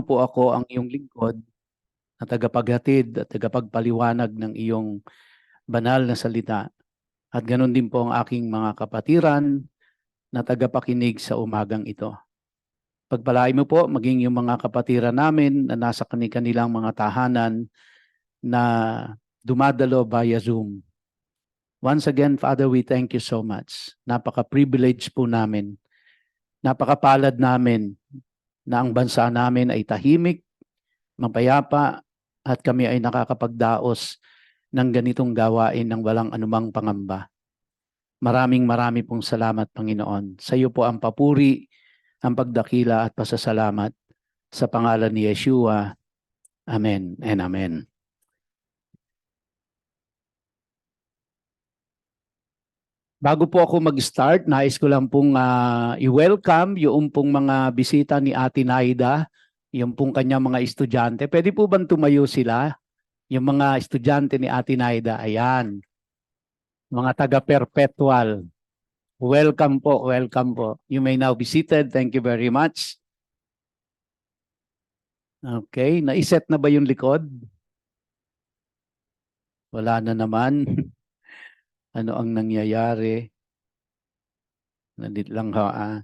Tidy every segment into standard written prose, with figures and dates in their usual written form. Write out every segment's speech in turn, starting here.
po ako ang iyong lingkod na tagapaghatid at tagapagpaliwanag ng iyong banal na salita. At ganoon din po ang aking mga kapatiran na tagapakinig sa umagang ito. Pagpalain mo po maging yung mga kapatiran namin na nasa kanilang mga tahanan na dumadalo via Zoom. Once again, Father, we thank you so much. Napaka-privilege po namin. Napakapalad namin na ang bansa namin ay tahimik, mapayapa, at kami ay nakakapagdaos ng ganitong gawain ng walang anumang pangamba. Maraming pong salamat, Panginoon. Sa iyo po ang papuri, ang pagdakila at pasasalamat sa pangalan ni Yeshua. Amen and amen. Bago po ako mag-start, nais ko lang pong i-welcome yung pong mga bisita ni Ate Naida, yung pong kanyang mga estudyante. Pwede po bang tumayo sila? Yung mga estudyante ni Ate Naida, ayan. Mga taga-perpetual. Welcome po, welcome po. You may now be seated. Thank you very much. Okay, naiset na ba yung likod? Wala na naman. Ano ang nangyayari? Nandito lang ha.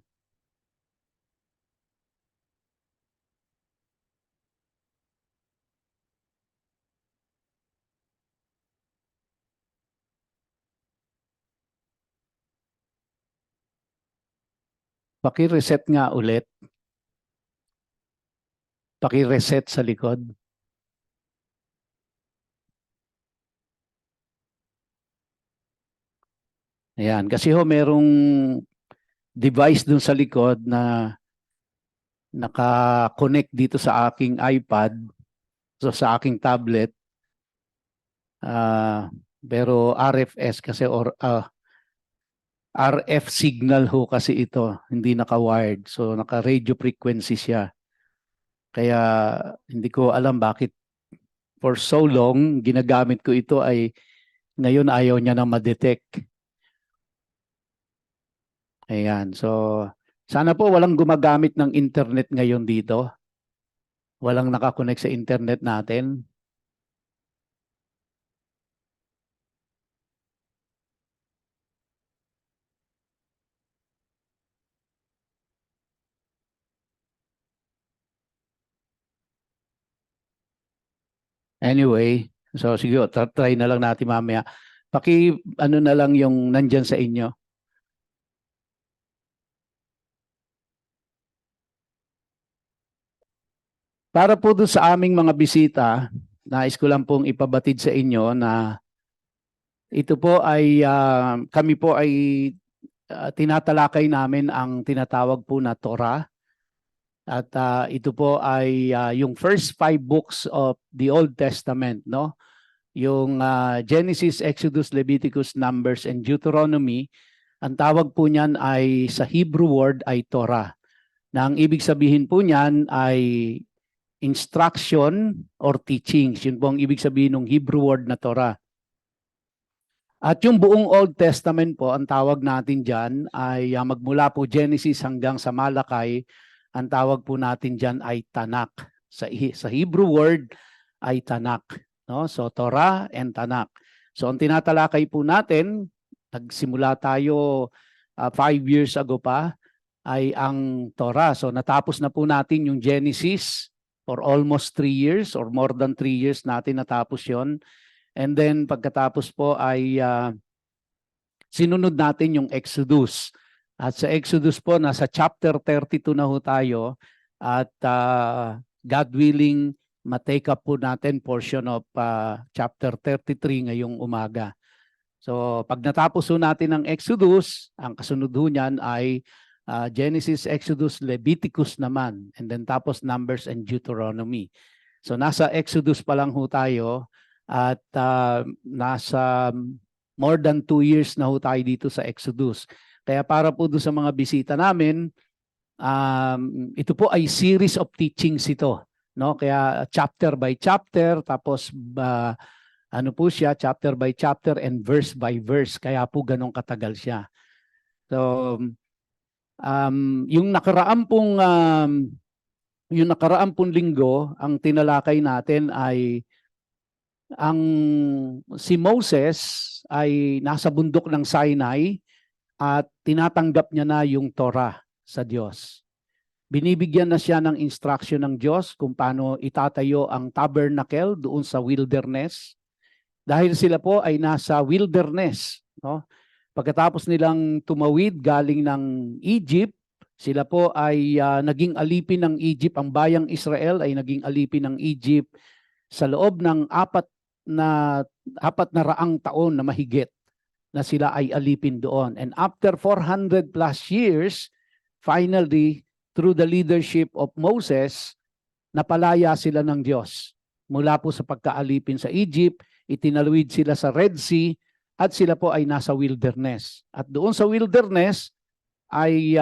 Paki-reset nga ulit. Paki-reset sa likod. Ayan, kasi ho merong device dun sa likod na naka-connect dito sa aking iPad, so sa aking tablet. Pero RFS kasi or RF signal ho kasi ito, hindi naka-wired. So naka-radio frequency siya. Kaya hindi ko alam bakit for so long ginagamit ko ito ay ngayon ayaw niya na ma-detect. Ayan. So sana po walang gumagamit ng internet ngayon dito. Walang nakakonect sa internet natin. Anyway, so sige, try na lang natin mamaya. Ano na lang yung nandyan sa inyo. Para po doon sa aming mga bisita, nais ko lang pong ipabatid sa inyo na ito po ay kami po ay tinatalakay namin ang tinatawag po na Torah. At ito po ay yung first 5 books of the Old Testament, no? Yung Genesis, Exodus, Leviticus, Numbers, and Deuteronomy. Ang tawag po niyan ay sa Hebrew word ay Torah. Na ang ibig sabihin po niyan ay instruction or teachings. Yun po ang ibig sabihin ng Hebrew word na Torah. At yung buong Old Testament po, ang tawag natin dyan ay magmula po Genesis hanggang sa Malakay, ang tawag po natin dyan ay Tanakh. Sa Hebrew word ay Tanakh. No? So Torah and Tanakh. So ang tinatalakay po natin, nagsimula tayo 5 years ago pa, ay ang Torah. So natapos na po natin yung Genesis for almost 3 years or more than 3 years natin natapos yon. And then pagkatapos po ay sinunod natin yung Exodus. At sa Exodus po, nasa chapter 32 na ho tayo. At God willing, matake up po natin portion of chapter 33 ngayong umaga. So pag natapos po natin ang Exodus, ang kasunod ho niyan ay Genesis, Exodus, Leviticus naman. And then tapos Numbers and Deuteronomy. So nasa Exodus pa lang ho tayo. At nasa more than 2 years na ho tayo dito sa Exodus. Kaya para po doon sa mga bisita namin, ito po ay series of teachings ito. No? Kaya chapter by chapter, tapos ano po siya, chapter by chapter and verse by verse. Kaya po ganun katagal siya. So, yung nakaraan pong yung nakaraang pong linggo, ang tinalakay natin ay ang si Moses ay nasa bundok ng Sinai at tinatanggap niya na yung Torah sa Diyos. Binibigyan na siya ng instruction ng Diyos kung paano itatayo ang tabernacle doon sa wilderness. Dahil sila po ay nasa wilderness, no? Pagkatapos nilang tumawid galing ng Egypt, sila po ay naging alipin ng Egypt. Ang bayang Israel ay naging alipin ng Egypt sa loob ng 400 taon na mahigit na sila ay alipin doon. And after 400 plus years, finally, through the leadership of Moses, napalaya sila ng Diyos. Mula po sa pagkaalipin sa Egypt, itinalwid sila sa Red Sea, at sila po ay nasa wilderness. At doon sa wilderness ay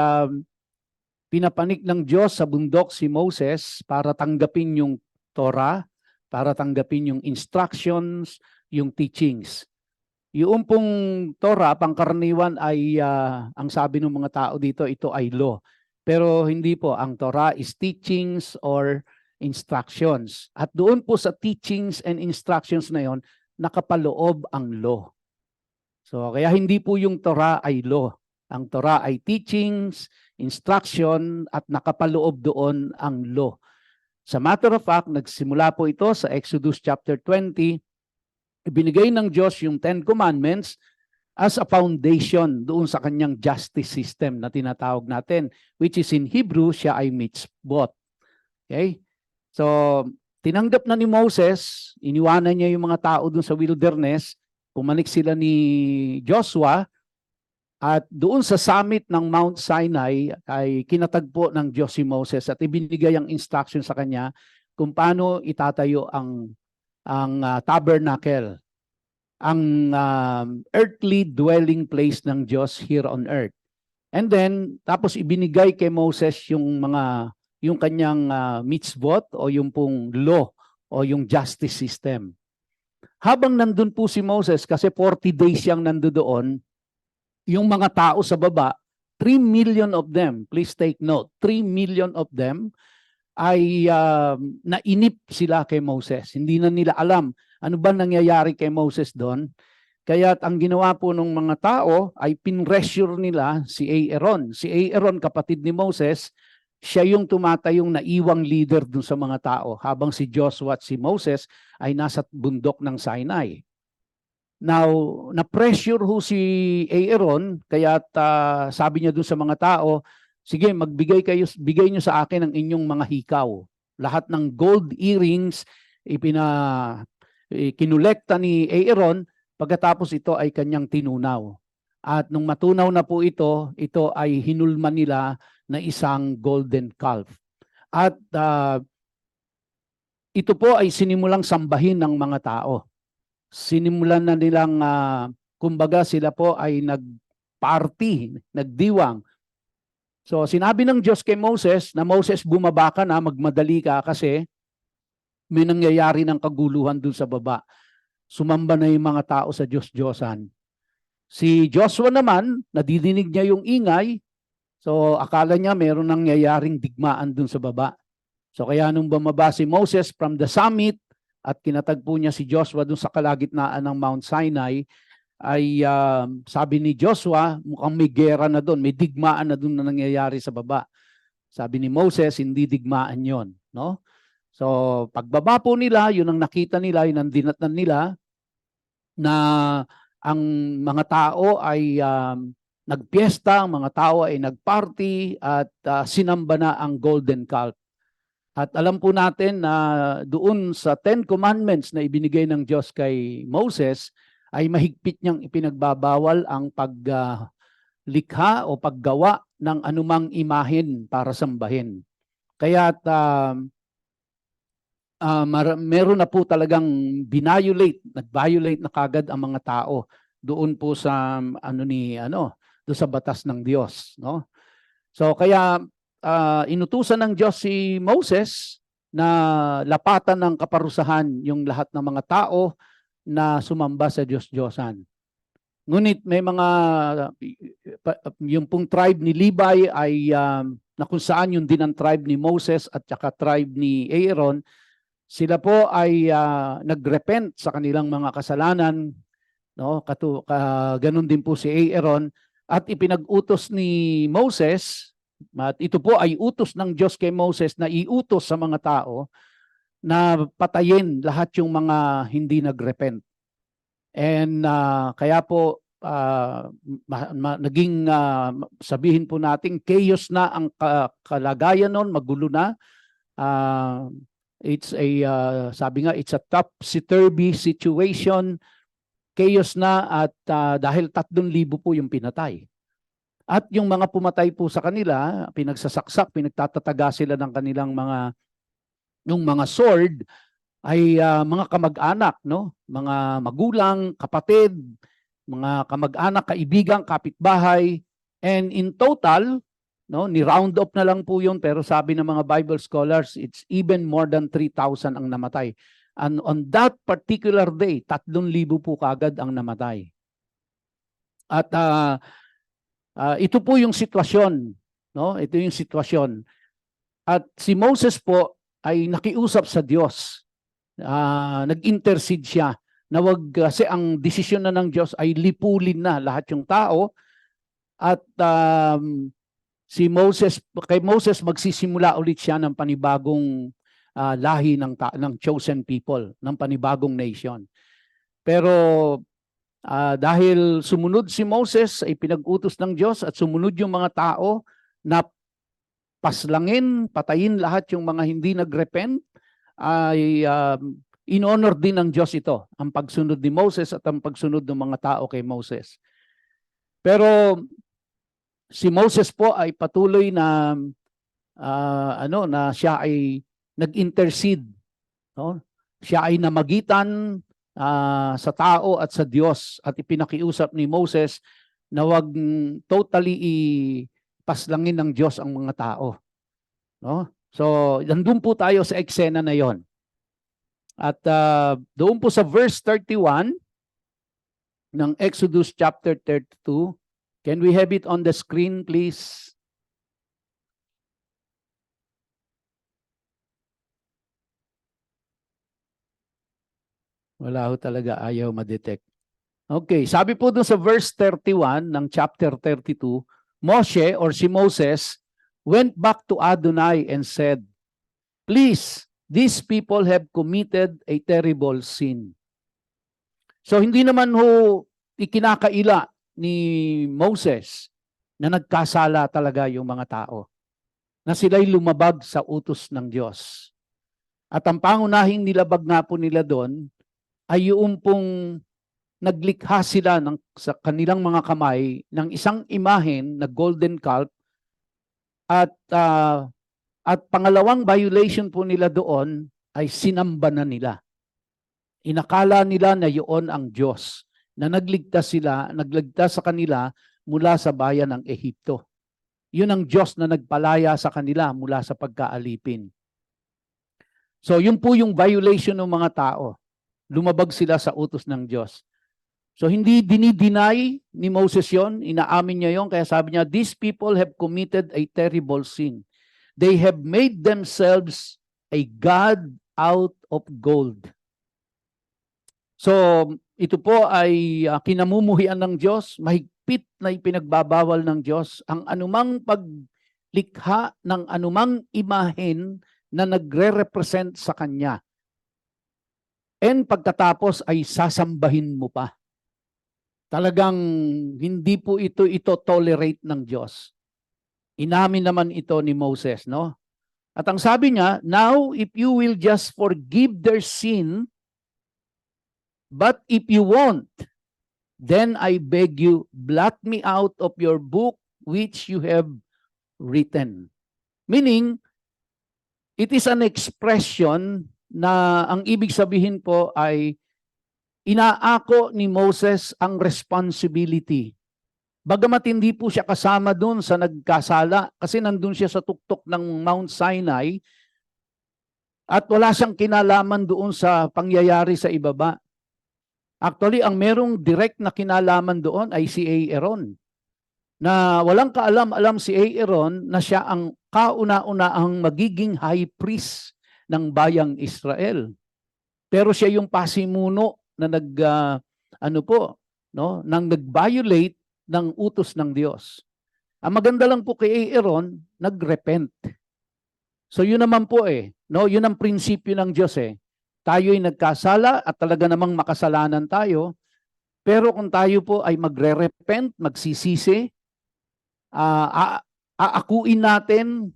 pinapanik ng Diyos sa bundok si Moses para tanggapin yung Torah, para tanggapin yung instructions, yung teachings. Yung pong Torah, pangkaraniwan ay, ang sabi ng mga tao dito, ito ay law. Pero hindi po, ang Torah is teachings or instructions. At doon po sa teachings and instructions na yon, nakapaloob ang law. So kaya hindi po yung Torah ay law. Ang Torah ay teachings, instruction, at nakapaloob doon ang law. Sa matter of fact, nagsimula po ito sa Exodus chapter 20. Ibinigay ng Diyos yung 10 Commandments as a foundation doon sa kanyang justice system na tinatawag natin, which is in Hebrew, siya ay mitzvot. Okay? So, tinanggap na ni Moses, iniwanan niya yung mga tao doon sa wilderness, pumanik sila ni Joshua, at doon sa summit ng Mount Sinai ay kinatagpo ng Diyos si Moses at ibinigay ang instruction sa kanya kung paano itatayo ang tabernacle, ang earthly dwelling place ng Diyos here on earth. And then, tapos ibinigay kay Moses yung kanyang mitzvot o yung pong law o yung justice system. Habang nandun po si Moses, kasi 40 days siyang nandoon, yung mga tao sa baba, 3 million of them, please take note, 3 million of them ay nainip sila kay Moses. Hindi na nila alam ano ba nangyayari kay Moses doon. Kaya ang ginawa po ng mga tao ay pinressure nila si Aaron. Si Aaron, kapatid ni Moses, siya yung tumatayong naiwang leader dun sa mga tao habang si Joshua at si Moses ay nasa bundok ng Sinai. Now, na-pressure ho si Aaron, kaya sabi niya dun sa mga tao, sige, bigay niyo sa akin ang inyong mga hikaw. Lahat ng gold earrings, kinulekta ni Aaron, pagkatapos ito ay kanyang tinunaw. At nung matunaw na po ito ay hinulman nila na isang golden calf. At ito po ay sinimulang sambahin ng mga tao. Sinimulan na nilang, kumbaga sila po ay nag-party, nagdiwang. So sinabi ng Diyos kay Moses na Moses, bumaba ka na, magmadali ka kasi may nangyayari ng kaguluhan dun sa baba. Sumamba na yung mga tao sa Diyos-Diyosan. Si Joshua naman, nadidinig niya yung ingay, so akala niya meron nangyayaring digmaan dun sa baba. So kaya nung bumaba si Moses from the summit at kinatagpo niya si Joshua dun sa kalagitnaan ng Mount Sinai, ay sabi ni Joshua, mukhang may gera na doon, may digmaan na doon na nangyayari sa baba. Sabi ni Moses, hindi digmaan yon, no? So pagbaba po nila, yun ang nakita nila, yun ang dinatnan nila, na ang mga tao ay nagpiesta, ang mga tao ay nagparty at sinamba na ang golden calf. At alam po natin na doon sa 10 Commandments na ibinigay ng Diyos kay Moses, ay mahigpit niyang ipinagbabawal ang paglikha o paggawa ng anumang imahen para sambahin. Kaya meron na po talagang nag-violate na kagad ang mga tao doon po sa doon sa batas ng Diyos, no? So kaya inutusan ng Diyos si Moses na lapatan ng kaparusahan yung lahat ng mga tao na sumamba sa Diyos-Diyosan. Ngunit may mga, yung pong tribe ni Levi ay na kung saan yung din ang tribe ni Moses at saka tribe ni Aaron, sila po ay nagrepent sa kanilang mga kasalanan, no? Ganun din po si Aaron, at ipinag-utos ni Moses, at ito po ay utos ng Diyos kay Moses na iutos sa mga tao na patayin lahat yung mga hindi nagrepent. And kaya po naging sabihin po natin chaos na ang kalagayan noon, magulo na. It's a sabi nga, it's a topsy-turvy situation, chaos na, at dahil 3,000 po yung pinatay. At yung mga pumatay po sa kanila, pinagsasaksak, pinagtatataga sila ng kanilang yung mga sword, ay mga kamag-anak, no? Mga magulang, kapatid, mga kamag-anak, kaibigan, kapitbahay. And in total, no, ni-round up na lang po yun, pero sabi ng mga Bible scholars, it's even more than 3,000 ang namatay. And on that particular day, 3,000 po kagad ang namatay. At ito po yung sitwasyon, no? Ito yung sitwasyon. At si Moses po ay nakiusap sa Diyos. Nag-intercede siya na wag, kasi ang desisyon na ng Diyos ay lipulin na lahat yung tao. At kay Moses magsisimula ulit siya ng panibagong lahi ng chosen people, ng panibagong nation. Pero dahil sumunod si Moses, ay pinag-utos ng Diyos, at sumunod yung mga tao na paslangin, patayin lahat yung mga hindi nagrepent, ay in-honor din ng Diyos ito, ang pagsunod ni Moses at ang pagsunod ng mga tao kay Moses. Pero si Moses po ay patuloy na na siya ay nag-intercede, no? Siya ay namagitan sa tao at sa Diyos, at ipinakiusap ni Moses na wag totally paslangin ng Diyos ang mga tao, no? So, nandun po tayo sa eksena na yon. At doon po sa verse 31 ng Exodus chapter 32, can we have it on the screen, please? Wala ho talaga, ayaw ma-detect. Okay, sabi po doon sa verse 31 ng chapter 32, Moshe or si Moses went back to Adonai and said, "Please, these people have committed a terrible sin." So hindi naman ho ikinakaila ni Moses na nagkasala talaga yung mga tao, na sila'y lumabag sa utos ng Diyos. At ang pangunahing nilabag nga po nila doon ay yung pong naglikha sila sa kanilang mga kamay ng isang imahen na golden calf, at pangalawang violation po nila doon ay sinamba na nila. Inakala nila na yun ang Diyos na nagligtas sa kanila mula sa bayan ng Ehipto. Yun ang Diyos na nagpalaya sa kanila mula sa pagkaalipin. So yun po yung violation ng mga tao. Lumabag sila sa utos ng Diyos. So hindi dinideny ni Moses yon, inaamin niya yon, kaya sabi niya, "These people have committed a terrible sin. They have made themselves a god out of gold." So ito po ay kinamumuhian ng Diyos, mahigpit na ipinagbabawal ng Diyos ang anumang paglikha ng anumang imahen na nagre-represent sa Kanya. And pagkatapos ay sasambahin mo pa. Talagang hindi po ito tolerate ng Diyos. Inamin naman ito ni Moses, no? At ang sabi niya, "Now if you will just forgive their sin, but if you won't, then I beg you, blot me out of your book which you have written." Meaning, it is an expression na ang ibig sabihin po ay inaako ni Moses ang responsibility. Bagamat hindi po siya kasama doon sa nagkasala, kasi nandun siya sa tuktok ng Mount Sinai at wala siyang kinalaman doon sa pangyayari sa ibaba. Actually, ang merong direct na kinalaman doon ay si Aaron, na walang kaalam-alam si Aaron na siya ang kauna-unahang magiging high priest ng bayang Israel. Pero siya yung pasimuno na nang nag-violate ng utos ng Diyos. Ang maganda lang po kay Aaron, nag-repent. So yun naman po yun ang prinsipyo ng Diyos Tayo'y nagkasala at talaga namang makasalanan tayo. Pero kung tayo po ay magre-repent, magsisisi, aakuin natin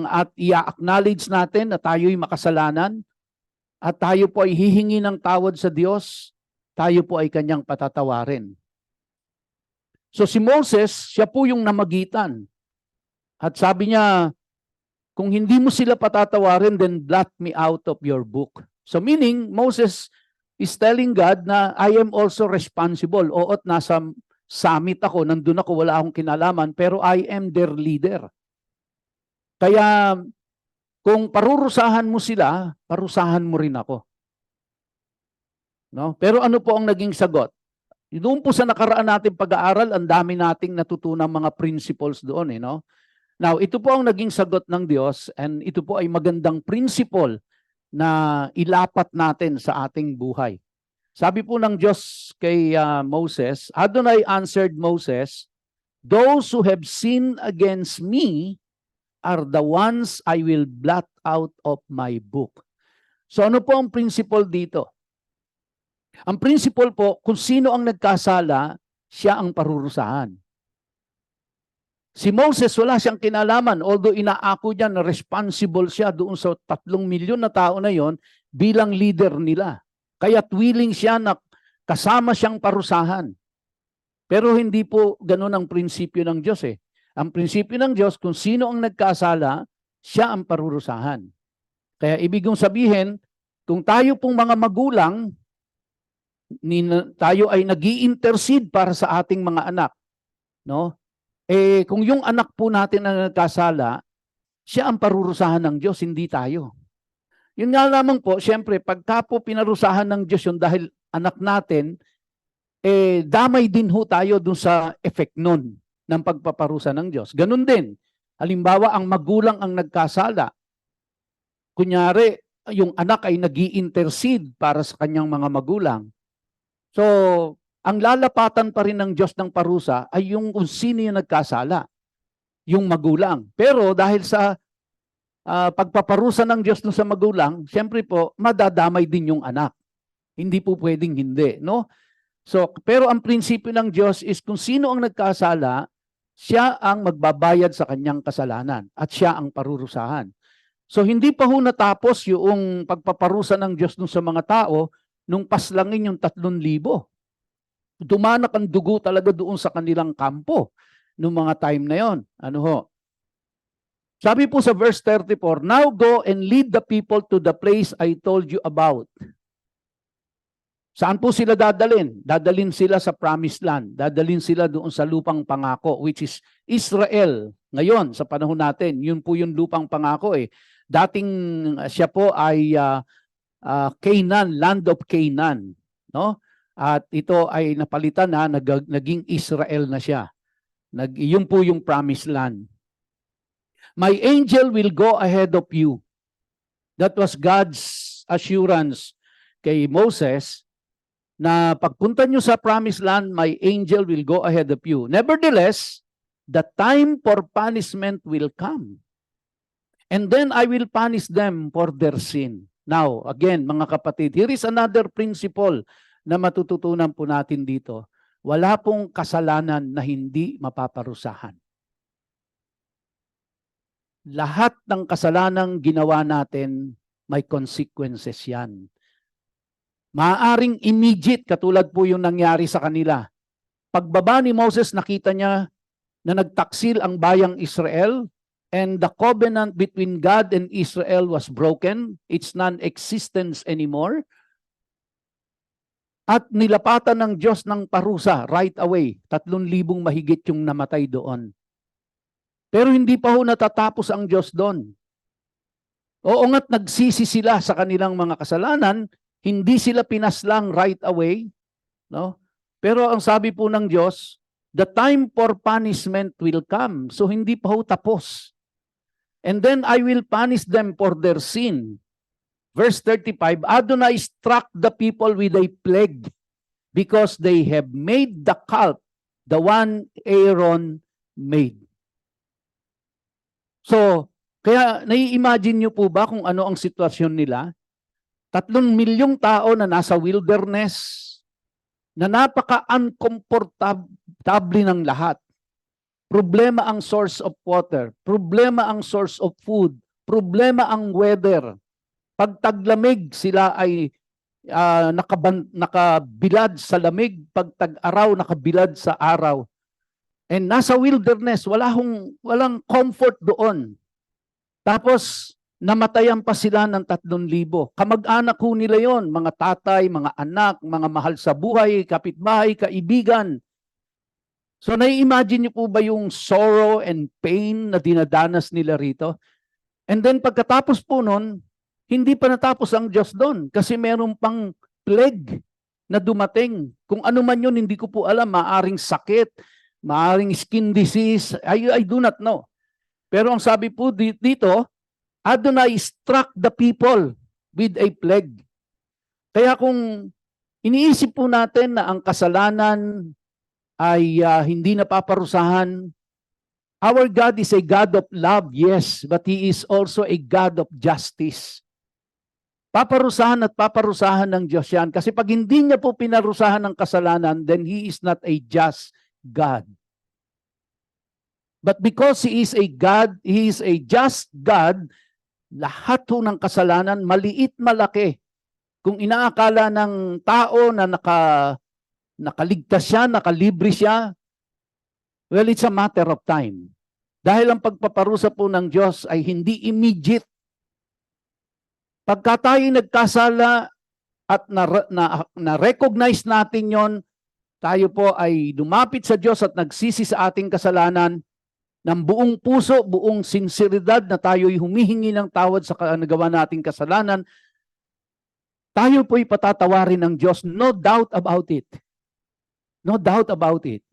at i-acknowledge natin na tayo'y makasalanan at tayo po ay hihingi ng tawad sa Diyos, tayo po ay kanyang patatawarin. So si Moses, siya po yung namagitan. At sabi niya, kung hindi mo sila patatawarin, then blot me out of your book. So meaning, Moses is telling God na I am also responsible. Oot, nasa summit ako, nandun ako, wala akong kinalaman, pero I am their leader. Kaya kung parurusahan mo sila, parusahan mo rin ako. No? Pero ano po ang naging sagot? Doon po sa nakaraan natin pag-aaral, ang dami nating natutunang mga principles doon. No? Now, ito po ang naging sagot ng Diyos and ito po ay magandang principle na ilapat natin sa ating buhay. Sabi po ng Diyos kay Moses, Adonai answered Moses, those who have sinned against me are the ones I will blot out of my book. So ano po ang principle dito? Ang principle po, kung sino ang nagkasala, siya ang parurusahan. Si Moses, wala siyang kinalaman, although inaako niya na responsible siya doon sa 3 milyon na tao na yon bilang leader nila. Kaya't willing siya na kasama siyang parusahan. Pero hindi po ganun ang prinsipyo ng Diyos Ang prinsipyo ng Diyos, kung sino ang nagkasala, siya ang parurusahan. Kaya ibig kong sabihin, kung tayo pong mga magulang, tayo ay nag-i-intercede para sa ating mga anak, no? Kung yung anak po natin na nagkasala, siya ang parurusahan ng Diyos, hindi tayo. Yun nga lamang po, siyempre, pagka po pinarusahan ng Diyos yun dahil anak natin, damay din ho tayo dun sa effect nun ng pagpaparusa ng Diyos. Ganun din. Halimbawa, ang magulang ang nagkasala. Kunyari, yung anak ay nag-i-intercede para sa kanyang mga magulang. So, ang lalapatan pa rin ng Diyos ng parusa ay yung kung sino yung nagkasala, yung magulang. Pero dahil sa pagpaparusa ng Diyos sa magulang, siyempre po, madadamay din yung anak. Hindi po pwedeng hindi, no? So, pero ang prinsipyo ng Diyos is kung sino ang nagkasala, siya ang magbabayad sa kanyang kasalanan at siya ang parurusahan. So, hindi pa ho natapos yung pagpaparusa ng Diyos sa mga tao nung paslangin yung 3,000. Dumanak ang dugo talaga doon sa kanilang kampo noong mga time na yon. Ano ho? Sabi po sa verse 34, now go and lead the people to the place I told you about. Saan po sila dadalhin? Dadalhin sila sa promised land. Dadalhin sila doon sa lupang pangako, which is Israel. Ngayon, sa panahon natin, yun po yung lupang pangako Dating siya po ay Canaan, land of Canaan. No? At ito ay napalitan na, naging Israel na siya. Yun po yung promised land. My angel will go ahead of you. That was God's assurance kay Moses na pagpunta nyo sa promised land, my angel will go ahead of you. Nevertheless, the time for punishment will come. And then I will punish them for their sin. Now, again, mga kapatid, here is another principle na matututunan po natin dito. Wala pong kasalanan na hindi mapaparusahan. Lahat ng kasalanang ginawa natin, may consequences yan. Maaaring immediate, katulad po yung nangyari sa kanila. Pagbaba ni Moses, nakita niya na nagtaksil ang bayang Israel, and the covenant between God and Israel was broken. It's non-existence anymore. At nilapatan ng Diyos ng parusa right away. 3,000 mahigit yung namatay doon. Pero hindi pa ho natatapos ang Diyos doon. Oo nga't nagsisi sila sa kanilang mga kasalanan, hindi sila pinaslang right away. No? Pero ang sabi po ng Diyos, the time for punishment will come. So hindi pa ho tapos. And then I will punish them for their sin. Verse 35, Adonai struck the people with a plague because they have made the calf, the one Aaron made. So, kaya nai-imagine nyo po ba kung ano ang sitwasyon nila? 3 milyong tao na nasa wilderness, na napaka-uncomfortable ng lahat. Problema ang source of water, problema ang source of food, problema ang weather. Pag taglamig, sila ay nakabilad sa lamig, pag tag-araw, nakabilad sa araw. And nasa wilderness, walang comfort doon. Tapos, namatayan pa sila ng 3,000. Kamag-anak ho nila yon, mga tatay, mga anak, mga mahal sa buhay, kapitbahay, kaibigan. So nai-imagine niyo po ba yung sorrow and pain na dinadanas nila rito? And then pagkatapos po nun, hindi pa natapos ang Diyos doon kasi meron pang plague na dumating. Kung ano man yun, hindi ko po alam. Maaring sakit, maaring skin disease, I do not know. Pero ang sabi po dito, Adonai struck the people with a plague. Kaya kung iniisip po natin na ang kasalanan ay hindi napaparusahan, our God is a God of love, yes, but He is also a God of justice. Paparusahan at paparusahan ng Diyos yan. Kasi pag hindi niya po pinarusahan ng kasalanan, then He is not a just God. But because He is a God, He is a just God, lahat ho ng kasalanan, maliit, malaki. Kung inaakala ng tao na nakaligtas siya, nakalibre siya, well, it's a matter of time. Dahil ang pagpaparusa po ng Diyos ay hindi immediate. Pagka tayo nagkasala at na-recognize natin yon, tayo po ay lumapit sa Diyos at nagsisi sa ating kasalanan, ng buong puso, buong sinseridad na tayo'y humihingi ng tawad sa nagawa nating kasalanan, tayo po'y patatawarin ng Diyos. No doubt about it. No doubt about it.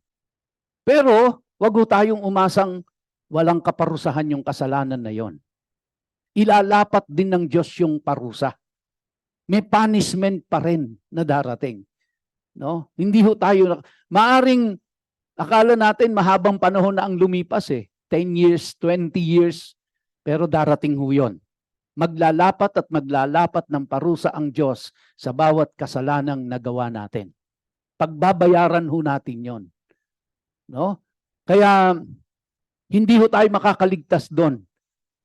Pero, wag ho tayong umasang walang kaparusahan yung kasalanan na yon. Ilalapat din ng Diyos yung parusa. May punishment pa rin na darating. No? Hindi ho tayo, maaring akala natin mahabang panahon na ang lumipas 10 years, 20 years, pero darating ho yun. Maglalapat at maglalapat ng parusa ang Diyos sa bawat kasalanang nagawa natin. Pagbabayaran ho natin yon. No? Kaya hindi ho tayo makakaligtas doon.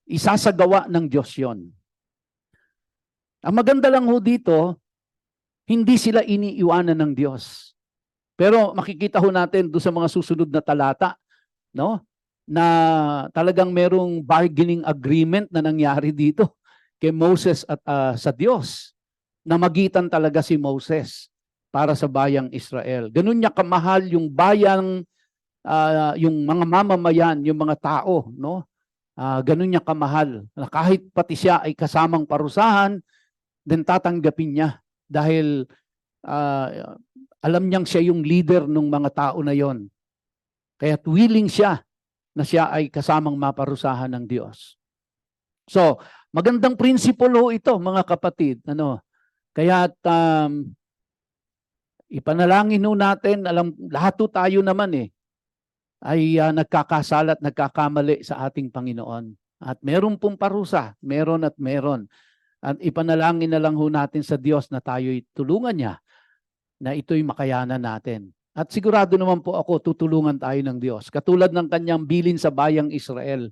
Isasagawa ng Diyos yon. Ang maganda lang ho dito, hindi sila iniiwanan ng Diyos. Pero makikita ho natin doon sa mga susunod na talata, no? Na talagang merong bargaining agreement na nangyari dito kay Moses at sa Diyos. Namagitan talaga si Moses para sa bayang Israel. Ganun niya kamahal yung bayang, yung mga mamamayan, yung mga tao, no? Ganun niya kamahal. Na kahit pati siya ay kasamang parusahan, then tatanggapin niya dahil alam niyang siya yung leader ng mga tao na yon. Kaya't willing siya na siya ay kasamang maparusahan ng Diyos. So, magandang principle ho ito, mga kapatid. Kaya't ipanalangin ho natin, lahat ho tayo naman ay nagkakasala at nagkakamali sa ating Panginoon. At meron pong parusa, meron at meron. At ipanalangin na lang ho natin sa Diyos na tayo'y tulungan niya na ito'y makayanan natin. At sigurado naman po ako, tutulungan tayo ng Diyos. Katulad ng kanyang bilin sa bayang Israel.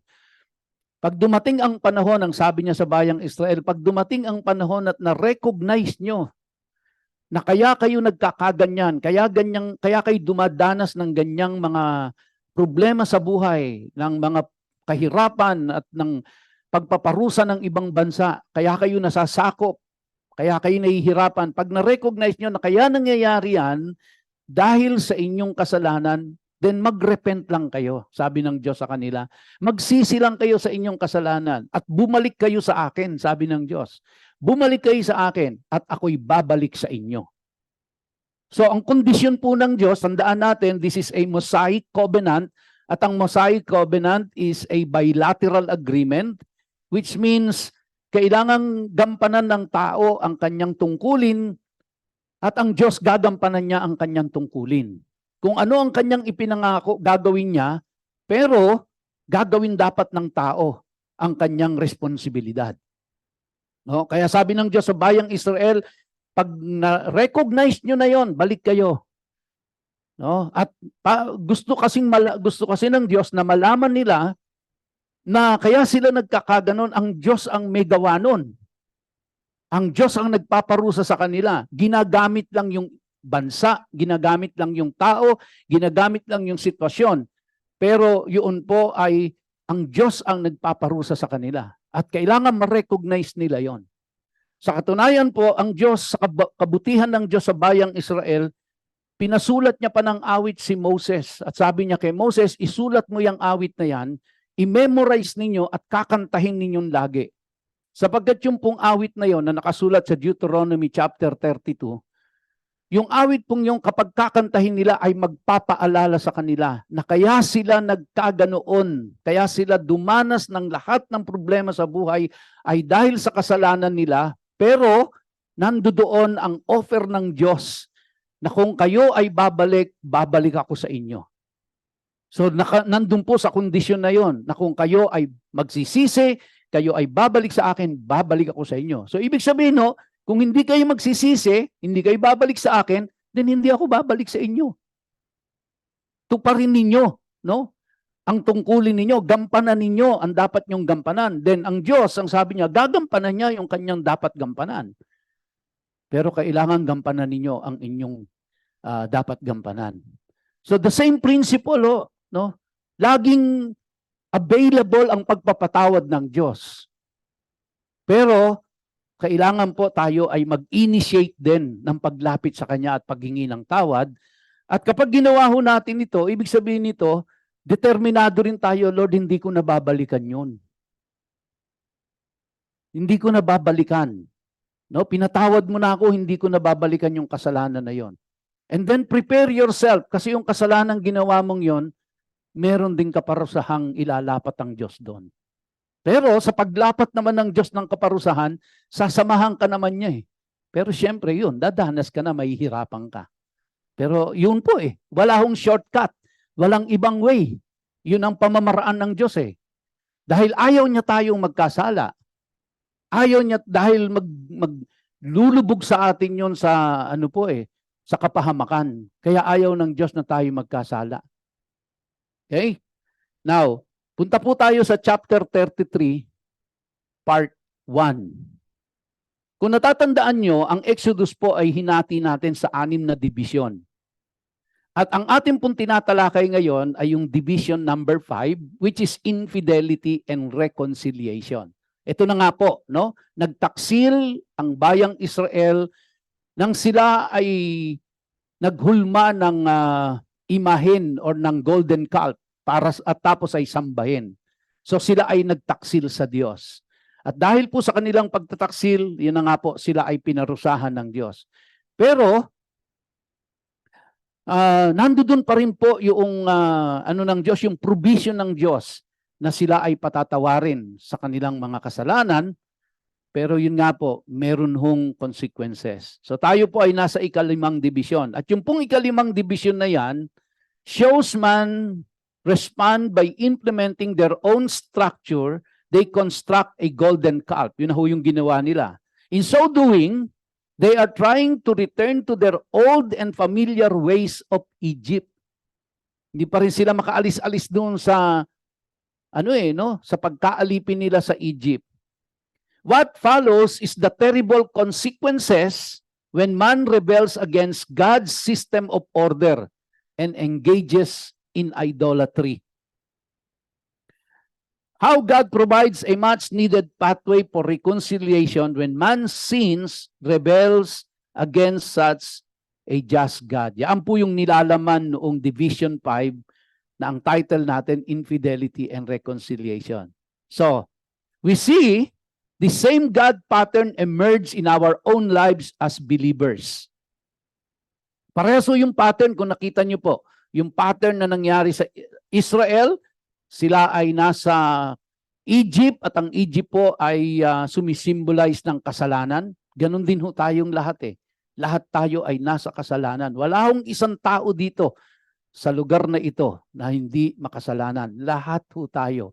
Pag dumating ang panahon, ang sabi niya sa bayang Israel, pag dumating ang panahon at na-recognize nyo na kaya kayo nagkakaganyan, kaya kayo dumadanas ng ganyang mga problema sa buhay, ng mga kahirapan at ng pagpaparusa ng ibang bansa, kaya kayo nasasakop, kaya kayo nahihirapan. Pag na-recognize nyo na kaya nangyayari yan, dahil sa inyong kasalanan, then mag-repent lang kayo, sabi ng Diyos sa kanila. Magsisi lang kayo sa inyong kasalanan at bumalik kayo sa akin, sabi ng Diyos. Bumalik kayo sa akin at ako'y babalik sa inyo. So ang kondisyon po ng Diyos, tandaan natin, this is a Mosaic covenant, At ang Mosaic Covenant is a bilateral agreement, which means kailangang gampanan ng tao ang kanyang tungkulin at ang Diyos gagampanan niya ang kanyang tungkulin. Kung ano ang kanyang ipinangako, gagawin niya, pero gagawin dapat ng tao ang kanyang responsibilidad. No? Kaya sabi ng Diyos sa bayang Israel, pag na-recognize nyo na yon, balik kayo. No? At gusto kasi ng Diyos na malaman nila na kaya sila nagkakaganon, ang Diyos ang may gawa nun. Ang Diyos ang nagpaparusa sa kanila. Ginagamit lang yung bansa, ginagamit lang yung tao, ginagamit lang yung sitwasyon. Pero yun po ay ang Diyos ang nagpaparusa sa kanila. At kailangan ma-recognize nila yon. Sa katunayan po, ang Diyos, sa kabutihan ng Diyos sa bayang Israel, pinasulat niya pa ng awit si Moses. At sabi niya kay Moses, isulat mo yung awit na yan, i-memorize ninyo at kakantahin ninyong lagi. Sapagkat yung pong awit na yon na nakasulat sa Deuteronomy chapter 32, yung awit pong yung kapag kakantahin nila ay magpapaalala sa kanila na kaya sila nagkaganoon, kaya sila dumanas ng lahat ng problema sa buhay ay dahil sa kasalanan nila, pero nandoon ang offer ng Diyos na kung kayo ay babalik, babalik ako sa inyo. So nandun po sa kondisyon na yon na kung kayo ay magsisisi, kayo ay babalik sa akin, babalik ako sa inyo. So ibig sabihin, no, kung hindi kayo magsisisi, hindi kayo babalik sa akin, then hindi ako babalik sa inyo. Tuparin ninyo, no? Ang tungkulin ninyo, gampanan ninyo ang dapat nyong gampanan. Then ang Diyos, ang sabi niya, gagampanan niya yung kanyang dapat gampanan. Pero kailangan gampanan ninyo ang inyong dapat gampanan. So the same principle, no? Laging available ang pagpapatawad ng Diyos. Pero kailangan po tayo ay mag-initiate din ng paglapit sa Kanya at paghingi ng tawad. At kapag ginawa ho natin ito, ibig sabihin nito, determinado rin tayo, Lord, hindi ko nababalikan yun. Hindi ko nababalikan. No? Pinatawad mo na ako, hindi ko nababalikan yung kasalanan na yon. And then prepare yourself, kasi yung kasalanan ginawa mong yon, meron ding kaparusahang ilalapat ang Diyos doon. Pero sa paglapat naman ng Diyos ng kaparusahan, sasamahan ka naman niya eh. Pero siyempre yun, dadanas ka na, mahihirapan ka. Pero yun po eh, wala hong shortcut, walang ibang way. Yun ang pamamaraan ng Diyos eh. Dahil ayaw niya tayong magkasala. Ayaw niya, dahil maglulubog sa atin yun sa ano po eh, sa kapahamakan. Kaya ayaw ng Diyos na tayo magkasala. Okay? Now, punta po tayo sa chapter 33, part 1. Kung natatandaan nyo, ang Exodus po ay hinati natin sa 6 na division. At ang ating pong tinatalakay ngayon ay yung division number 5, which is infidelity and reconciliation. Ito na nga po, no? Nagtaksil ang bayang Israel nang sila ay naghulma ng imahen or ng golden calf at tapos ay sambahin. So sila ay nagtaksil sa Diyos. At dahil po sa kanilang pagtataksil, yun na nga po, sila ay pinarusahan ng Diyos. Pero nandoon pa rin po yung ano ng Diyos, yung provision ng Diyos na sila ay patatawarin sa kanilang mga kasalanan. Pero yun nga po, meron hong consequences. So tayo po ay nasa 5th division. At yung pong 5th division na yan, shows man respond by implementing their own structure, they construct a golden calf. Yun na ho yung ginawa nila. In so doing, they are trying to return to their old and familiar ways of Egypt. Hindi pa rin sila makaalis-alis doon sa sa pagkaalipin nila sa Egypt. What follows is the terrible consequences when man rebels against God's system of order and engages in idolatry. How God provides a much-needed pathway for reconciliation when man sins, rebels against such a just God. Yan po yung nilalaman noong Division 5 na ang title natin, Infidelity and Reconciliation. So, we see the same God pattern emerge in our own lives as believers. Parehas yung pattern, kung nakita nyo po, yung pattern na nangyari sa Israel, sila ay nasa Egypt at ang Egypt po ay sumisimbolize ng kasalanan. Ganon din ho tayong lahat eh. Lahat tayo ay nasa kasalanan. Wala hong isang tao dito sa lugar na ito na hindi makasalanan. Lahat ho tayo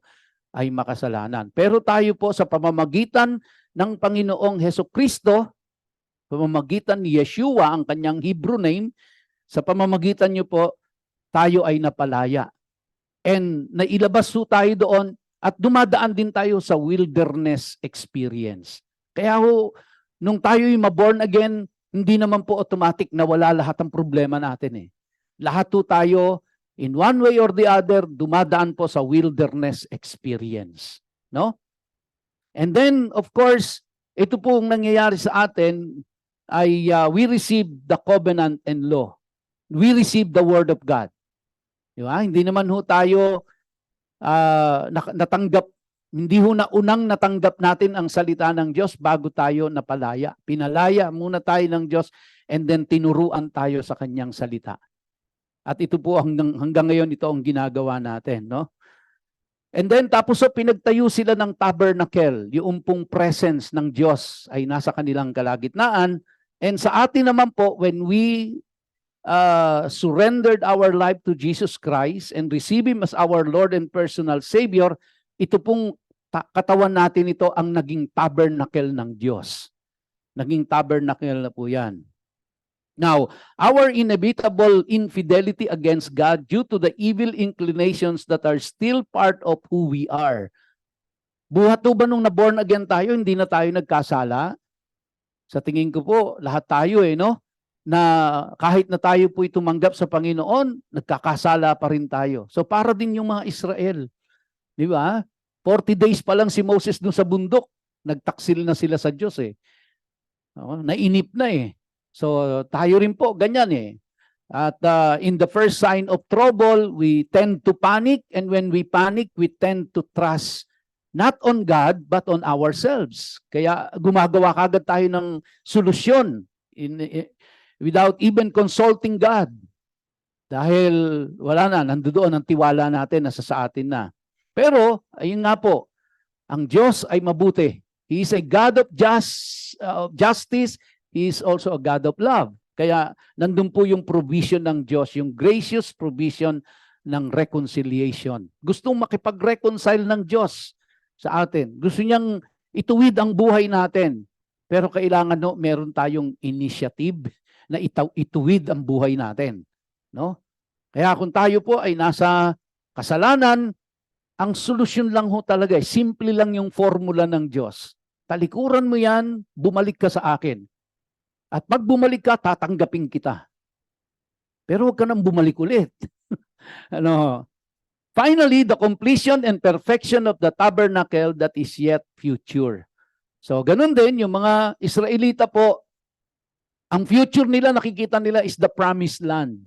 ay makasalanan. Pero tayo po sa pamamagitan ng Panginoong Hesukristo, pamamagitan ni Yeshua, ang kanyang Hebrew name, sa pamamagitan niyo po, tayo ay napalaya. And nailabas ho tayo doon at dumadaan din tayo sa wilderness experience. Kaya ho, nung tayo'y ma-born again, hindi naman po automatic na wala lahat ng problema natin eh. Lahat po tayo, in one way or the other, dumadaan po sa wilderness experience. No? And then, of course, ito pong nangyayari sa atin ay we receive the covenant and law. We receive the word of God. Diba? Hindi naman ho tayo natanggap, hindi ho na unang natanggap natin ang salita ng Diyos bago tayo napalaya. Pinalaya muna tayo ng Diyos and then tinuruan tayo sa kanyang salita. At ito po hanggang ngayon ito ang ginagawa natin, no? And then tapos pinagtayo sila ng tabernacle, yung pong presence ng Diyos ay nasa kanilang kalagitnaan. And sa atin naman po, when we surrendered our life to Jesus Christ and receive Him as our Lord and personal Savior, ito pong katawan natin ito ang naging tabernacle ng Diyos. Naging tabernacle na po yan. Now, our inevitable infidelity against God due to the evil inclinations that are still part of who we are. Buhat po ba nung na-born again tayo, hindi na tayo nagkasala? Sa tingin ko po, lahat tayo no? Na kahit na tayo po tumanggap sa Panginoon, nagkakasala pa rin tayo. So para din yung mga Israel. Di ba? 40 days pa lang si Moses doon sa bundok, nagtaksil na sila sa Diyos eh. Nainip na eh. So tayo rin po, ganyan eh. At in the first sign of trouble, we tend to panic, and when we panic, we tend to trust not on God, but on ourselves. Kaya gumagawa kagad tayo ng solusyon without even consulting God. Dahil wala na, nandoon ang tiwala natin, nasa sa atin na. Pero, ayun nga po, ang Diyos ay mabuti. He is a God of justice. He is also a God of love. Kaya nandun po yung provision ng Diyos, yung gracious provision ng reconciliation. Gustong makipag-reconcile ng Diyos sa atin. Gusto niyang ituwid ang buhay natin. Pero kailangan meron tayong initiative na ituwid ang buhay natin. No? Kaya kung tayo po ay nasa kasalanan, ang solusyon lang ho talaga, simple lang yung formula ng Diyos. Talikuran mo yan, bumalik ka sa akin. At pag bumalik ka, tatanggapin kita. Pero huwag ka nang bumalik ulit. Finally, the completion and perfection of the tabernacle that is yet future. So, ganun din, yung mga Israelita po, ang future nila, nakikita nila is the promised land.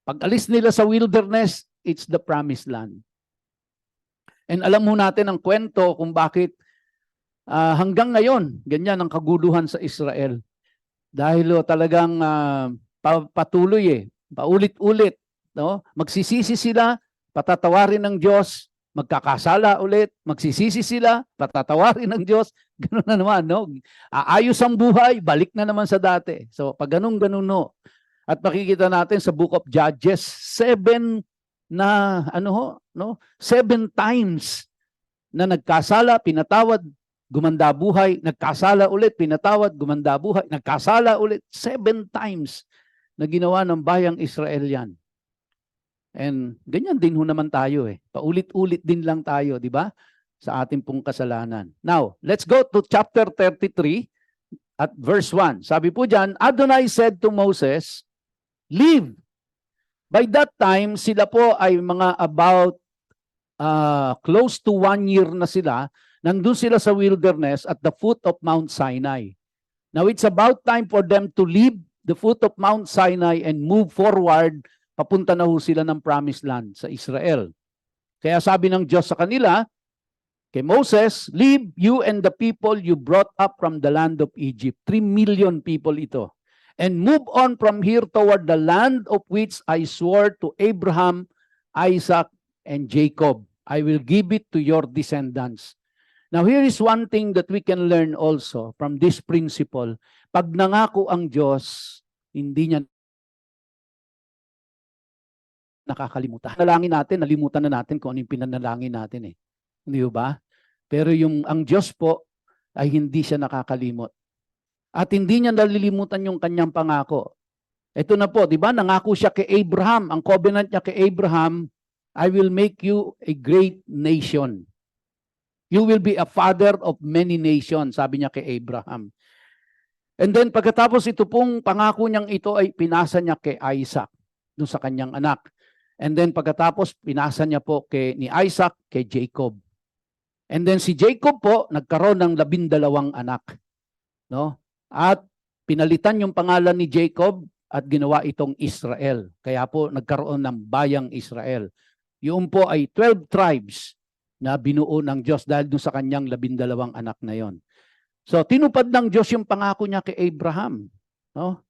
Pag alis nila sa wilderness, it's the promised land. And alam mo natin ang kwento kung bakit hanggang ngayon, ganyan ang kaguluhan sa Israel. Dahil talagang patuloy paulit-ulit. No? Magsisisi sila, patatawarin ng Diyos, magkakasala ulit, magsisisi sila, patatawarin ng Diyos, gano'n na naman. No? Aayos ang buhay, balik na naman sa dati. So pag ganun-ganun no. At makikita natin sa Book of Judges, 7 times na nagkasala, pinatawad, gumanda buhay, nagkasala ulit, pinatawad, gumanda buhay, nagkasala ulit, 7 times na ginawa ng bayang Israel yan. And ganyan din ho naman tayo eh. Paulit-ulit din lang tayo, di ba? Sa ating pong kasalanan. Now, let's go to chapter 33 at verse 1. Sabi po dyan, Adonai said to Moses, "Leave." By that time, sila po ay mga about close to 1 year na sila. Nandun sila sa wilderness at the foot of Mount Sinai. Now, it's about time for them to leave the foot of Mount Sinai and move forward. Papunta na ho sila ng promised land sa Israel. Kaya sabi ng Diyos sa kanila, kay Moses, "Leave you and the people you brought up from the land of Egypt." 3 million people ito. "And move on from here toward the land of which I swore to Abraham, Isaac, and Jacob. I will give it to your descendants. Now, here is one thing that we can learn also from this principle. Pag nangako ang Diyos, hindi niya nakakalimutan. Nalangin natin, nalimutan na natin kung ano yung pinanalangin natin eh. Hindi ba? Pero ang Diyos po ay hindi siya nakakalimot. At hindi niya nalilimutan yung kanyang pangako. Ito na po, di ba? Nangako siya kay Abraham. Ang covenant niya kay Abraham, I will make you a great nation. You will be a father of many nations, sabi niya kay Abraham. And then pagkatapos ito pong pangako niyang ito ay pinasa niya kay Isaac, dun sa kanyang anak. And then pagkatapos pinasa niya po ni Isaac kay Jacob. And then si Jacob po nagkaroon ng 12 anak. No? At pinalitan yung pangalan ni Jacob at ginawa itong Israel. Kaya po nagkaroon ng bayang Israel. Yun po ay 12 tribes na binuo ng Diyos dahil doon sa kanyang 12 anak na yon. So, tinupad ng Diyos yung pangako niya kay Abraham. No?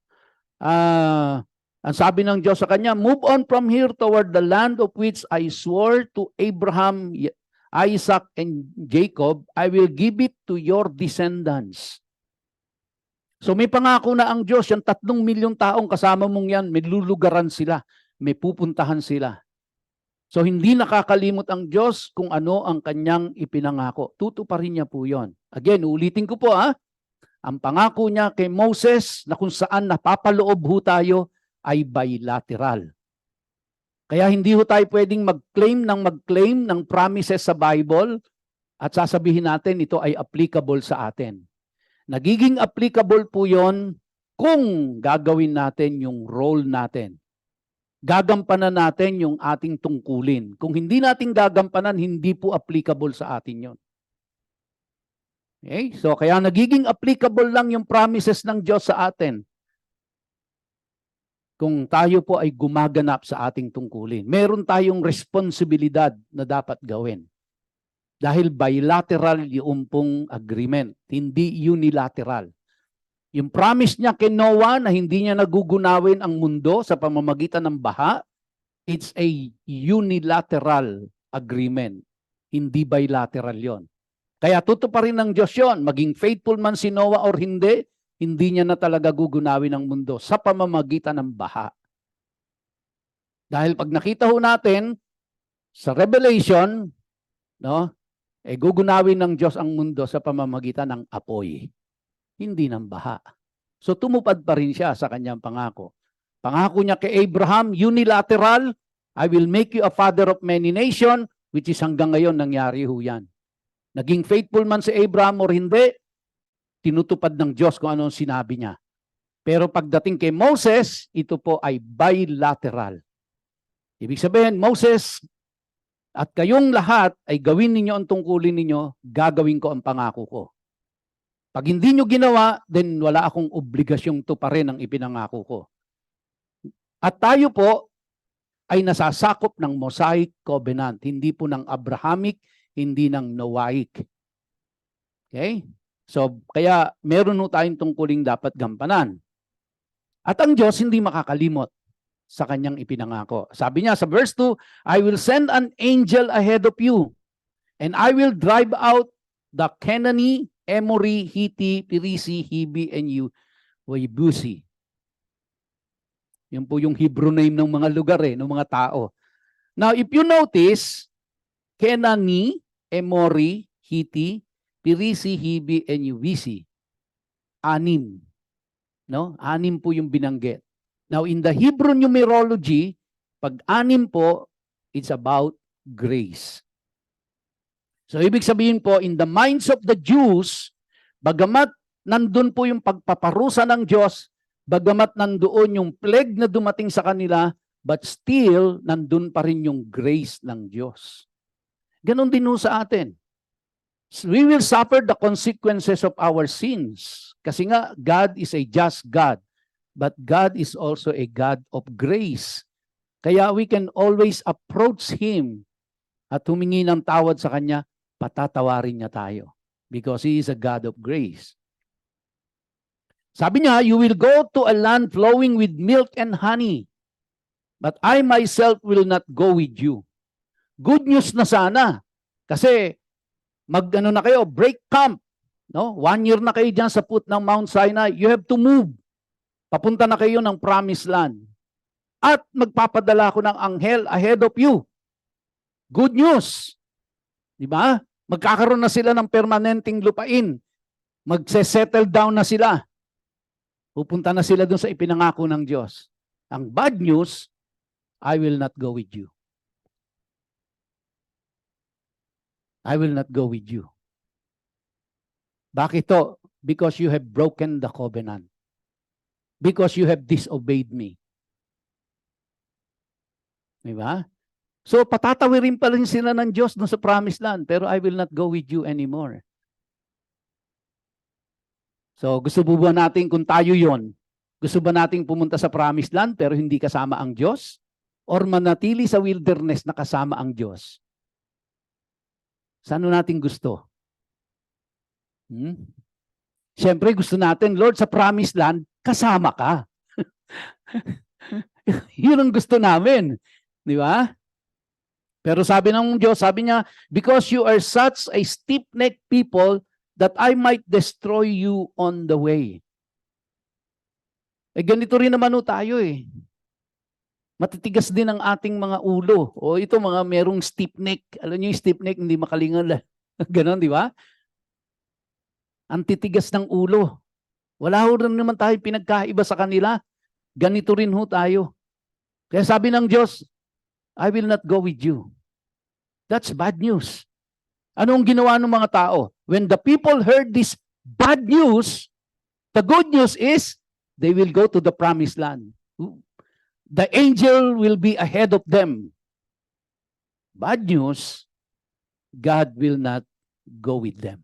Ang sabi ng Diyos sa kanya, move on from here toward the land of which I swore to Abraham, Isaac, and Jacob. I will give it to your descendants. So, may pangako na ang Diyos, yung 3 milyong taong kasama mong yan, may lulugaran sila, may pupuntahan sila. So, hindi nakakalimot ang Diyos kung ano ang kanyang ipinangako. Tutuparin niya po yon. Again, ulitin ko po ang pangako niya kay Moses na kung saan napapaloob ho tayo ay bilateral. Kaya hindi ho tayo pwedeng mag-claim ng promises sa Bible at sasabihin natin ito ay applicable sa atin. Nagiging applicable po yon kung gagawin natin yung role natin. Gagampanan natin yung ating tungkulin. Kung hindi natin gagampanan, hindi po applicable sa atin yon. Okay? So, kaya nagiging applicable lang yung promises ng Diyos sa atin kung tayo po ay gumaganap sa ating tungkulin. Meron tayong responsibilidad na dapat gawin. Dahil bilateral yung pong agreement, hindi unilateral. Yung promise niya kay Noah na hindi niya nagugunawin ang mundo sa pamamagitan ng baha, it's a unilateral agreement. Hindi bilateral yon. Kaya tutuparin ng Diyos yon. Maging faithful man si Noah or hindi niya na talaga gugunawin ang mundo sa pamamagitan ng baha. Dahil pag nakita ho natin sa Revelation, no, gugunawin ng Diyos ang mundo sa pamamagitan ng apoy. Hindi ng baha. So tumupad pa rin siya sa kanyang pangako. Pangako niya kay Abraham, unilateral, I will make you a father of many nations, which is hanggang ngayon nangyari ho yan. Naging faithful man si Abraham or hindi, tinutupad ng Diyos kung anong sinabi niya. Pero pagdating kay Moses, ito po ay bilateral. Ibig sabihin, Moses, at kayong lahat ay gawin ninyo ang tungkulin ninyo, gagawin ko ang pangako ko. Pag hindi nyo ginawa, then wala akong obligasyong tuparin ang ipinangako ko. At tayo po ay nasasakop ng Mosaic Covenant, hindi po ng Abrahamic, hindi ng Noahic. Okay? So, kaya meron po tayong tungkuling dapat gampanan. At ang Diyos hindi makakalimot sa kanyang ipinangako. Sabi niya sa verse 2, I will send an angel ahead of you, and I will drive out the Canaanite, Emori, Hitti, Perisi, Hivi, and Yebusi. Yun po yung Hebrew name ng mga lugar ng mga tao. Now, if you notice, Canaanite, Emori, Hitti, Perisi, Hivi, and Yebusi. 6. No? 6 po yung binanggit. Now, in the Hebrew numerology, pag 6 po, it's about grace. So, ibig sabihin po, in the minds of the Jews, bagamat nandun po yung pagpaparusa ng Diyos, bagamat nandoon yung plague na dumating sa kanila, but still, nandun pa rin yung grace ng Diyos. Ganon din po sa atin. We will suffer the consequences of our sins. Kasi nga, God is a just God. But God is also a God of grace. Kaya we can always approach Him at humingi ng tawad sa Kanya, patatawarin niya tayo. Because He is a God of grace. Sabi niya, you will go to a land flowing with milk and honey, but I myself will not go with you. Good news na sana. Kasi mag-ano na kayo, break camp. No? 1 year na kayo dyan sa foot ng Mount Sinai. You have to move. Papunta na kayo ng promised land. At magpapadala ko ng anghel ahead of you. Good news. Di ba? Magkakaroon na sila ng permanenteng lupain. Magse-settle down na sila. Pupunta na sila doon sa ipinangako ng Diyos. Ang bad news, I will not go with you. I will not go with you. Bakit to? Because you have broken the covenant. Because you have disobeyed me. Diba? So patatawirin pa rin sila ng Diyos doon sa promised land, pero I will not go with you anymore. So gusto ba natin kung tayo yon? Gusto ba nating pumunta sa promised land pero hindi kasama ang Diyos? Or manatili sa wilderness na kasama ang Diyos? Saan natin gusto? Siyempre gusto natin, Lord, sa promised land, kasama ka. Yun ang gusto namin. Di ba? Pero sabi ng Diyos, sabi niya, because you are such a stiff-necked people that I might destroy you on the way. Ganito rin naman tayo eh. Matitigas din ang ating mga ulo. O ito mga merong stiff neck. Alam niyo yung stiff neck, hindi makalingal. Ganon, di ba? Ang titigas ng ulo. Wala ho rin naman tayo pinagkaiba sa kanila. Ganito rin ho tayo. Kaya sabi ng Diyos, I will not go with you. That's bad news. Ano ang ginawa ng mga tao? When the people heard this bad news, the good news is, they will go to the promised land. The angel will be ahead of them. Bad news, God will not go with them.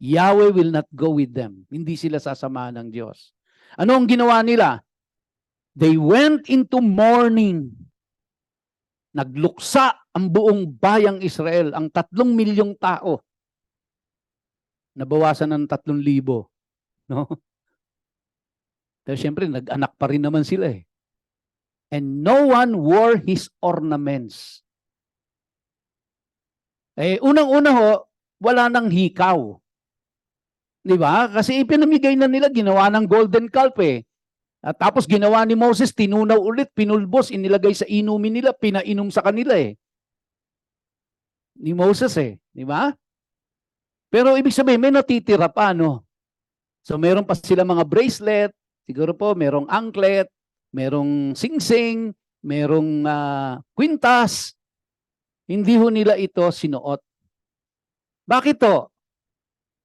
Yahweh will not go with them. Hindi sila sasamahan ng Diyos. Ano ang ginawa nila? They went into mourning. Nagluksa ang buong bayang Israel, ang 3 milyong tao. Nabawasan ng 3,000. No? Pero siyempre, nag-anak pa rin naman sila eh. And no one wore his ornaments. Unang-una ho, wala nang hikaw. Di ba? Kasi ipinamigay na nila, ginawa ng golden calf eh. At tapos ginawa ni Moses, tinunaw ulit, pinulbos, inilagay sa inumin nila, pinainom sa kanila eh. Ni Moses eh. Di ba? Pero ibig sabihin, may natitira pa, no? So meron pa sila mga bracelet, siguro po merong anklet, merong singsing, merong kwintas. Hindi ho nila ito sinuot. Bakit to?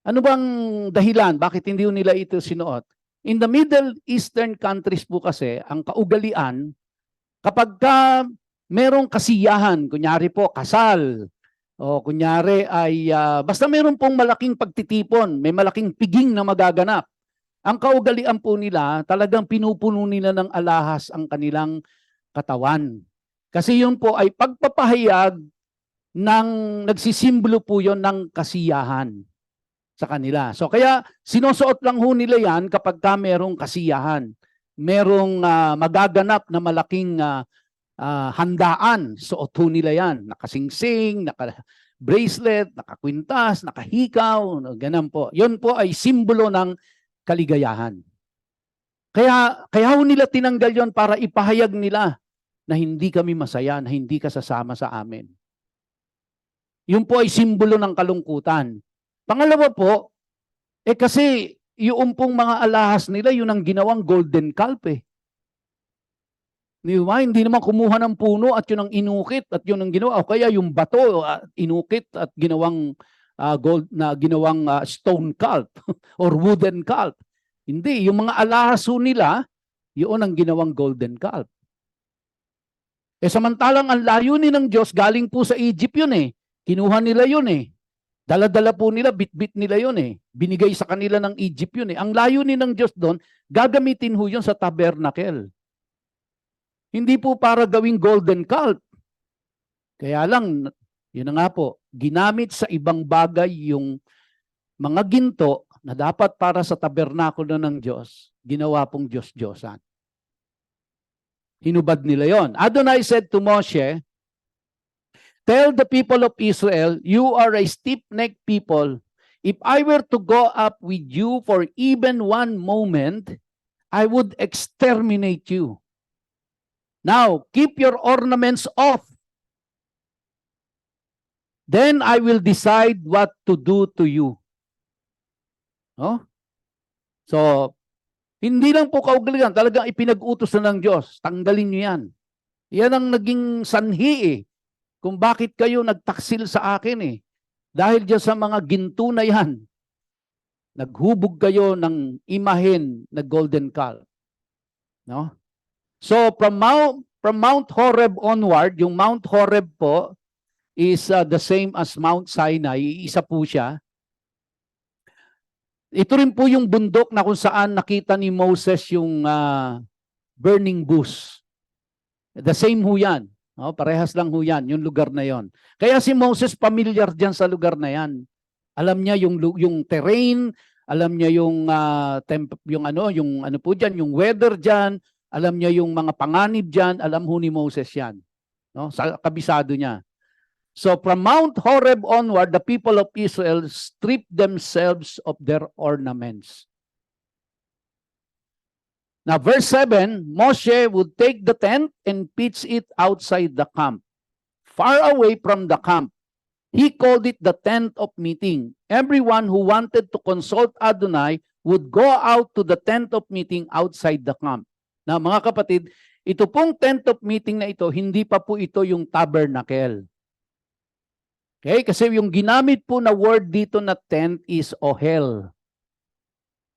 Ano bang dahilan? Bakit hindi ho nila ito sinuot? In the Middle Eastern countries po kasi, ang kaugalian, kapag merong kasiyahan, kunyari po kasal, o kunyari ay basta meron pong malaking pagtitipon, may malaking piging na magaganap. Ang kaugalian po nila, talagang pinupuno nila ng alahas ang kanilang katawan. Kasi yun po ay pagpapahayag ng, nagsisimbolo po yun ng kasiyahan sa kanila. So kaya sinusuot lang ho nila yan kapag merong kasiyahan. Merong magaganap na malaking handaan. Suot ho nila yan. Nakasingsing, naka-bracelet, nakakwintas, nakahikaw, ganun po. Yun po ay simbolo ng kaligayahan. Kaya ho nila tinanggal yon para ipahayag nila na hindi kami masaya, na hindi ka sasama sa amin. Yun po ay simbolo ng kalungkutan. Pangalawa po, kasi yung pong mga alahas nila, yun ang ginawang golden calf eh. Di ba? Hindi naman kumuha ng puno at yun ang inukit at yun ang ginawa. O kaya yung bato, inukit at ginawang gold na ginawang stone calf or wooden calf. Hindi, yung mga alahas nila, yun ang ginawang golden calf. Samantalang ang layunin ng Diyos galing po sa Egypt yun eh. Kinuha nila yun eh. Dala-dala po nila, bit-bit nila yun eh. Binigay sa kanila ng Egypt yun eh. Ang layunin ng Diyos doon, gagamitin ho yun sa tabernacle. Hindi po para gawing golden calf. Kaya lang, yun na nga po, ginamit sa ibang bagay yung mga ginto na dapat para sa tabernakulo ng Diyos, ginawa pong Diyos-Diyosan. Hinubad nila yon. Adonai said to Moshe, Tell the people of Israel, you are a stiff-necked people. If I were to go up with you for even one moment, I would exterminate you. Now, keep your ornaments off. Then I will decide what to do to you. No? So, hindi lang po kaugalian, talagang ipinag-utos na ng Diyos. Tanggalin niyo yan. Yan ang naging sanhi eh. Kung bakit kayo nagtaksil sa akin eh. Dahil dyan sa mga ginto na yan, naghubog kayo ng imahen na golden calf. No? So from Mount Horeb onward, yung Mount Horeb po is the same as Mount Sinai, isa po siya. Ito rin po yung bundok na kung saan nakita ni Moses yung burning bush. The same ho yan. No? Parehas lang ho yan, yung lugar na yon. Kaya si Moses familiar dyan sa lugar na yan. Alam niya yung terrain, alam niya yung ano po diyan, yung weather diyan, alam niya yung mga panganib diyan, alam ho ni Moses yan. No? Sa kabisado niya. So from Mount Horeb onward, the people of Israel stripped themselves of their ornaments. Now verse 7, Moshe would take the tent and pitch it outside the camp, far away from the camp. He called it the tent of meeting. Everyone who wanted to consult Adonai would go out to the tent of meeting outside the camp. Now mga kapatid, ito pong tent of meeting na ito, hindi pa po ito yung tabernacle. Okay? Kasi yung ginamit po na word dito na tent is ohel.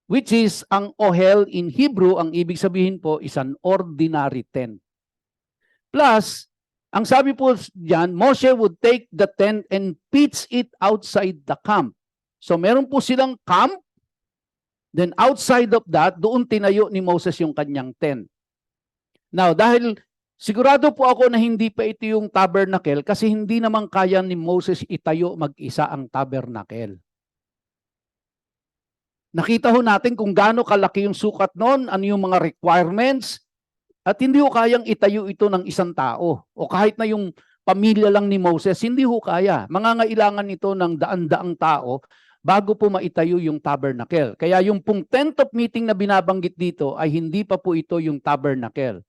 Which is, ang ohel in Hebrew, ang ibig sabihin po is an ordinary tent. Plus, ang sabi po diyan, Moshe would take the tent and pitch it outside the camp. So meron po silang camp, then outside of that, doon tinayo ni Moses yung kanyang tent. Now, dahil sigurado po ako na hindi pa ito yung tabernacle kasi hindi naman kaya ni Moses itayo mag-isa ang tabernacle. Nakita ho natin kung gaano kalaki yung sukat noon, ano yung mga requirements, at hindi ho kayang itayo ito ng isang tao. O kahit na yung pamilya lang ni Moses, hindi ho kaya. Mangangailangan ito ng daan-daang tao bago po maitayo yung tabernacle. Kaya yung pong tent of meeting na binabanggit dito ay hindi pa po ito yung tabernacle.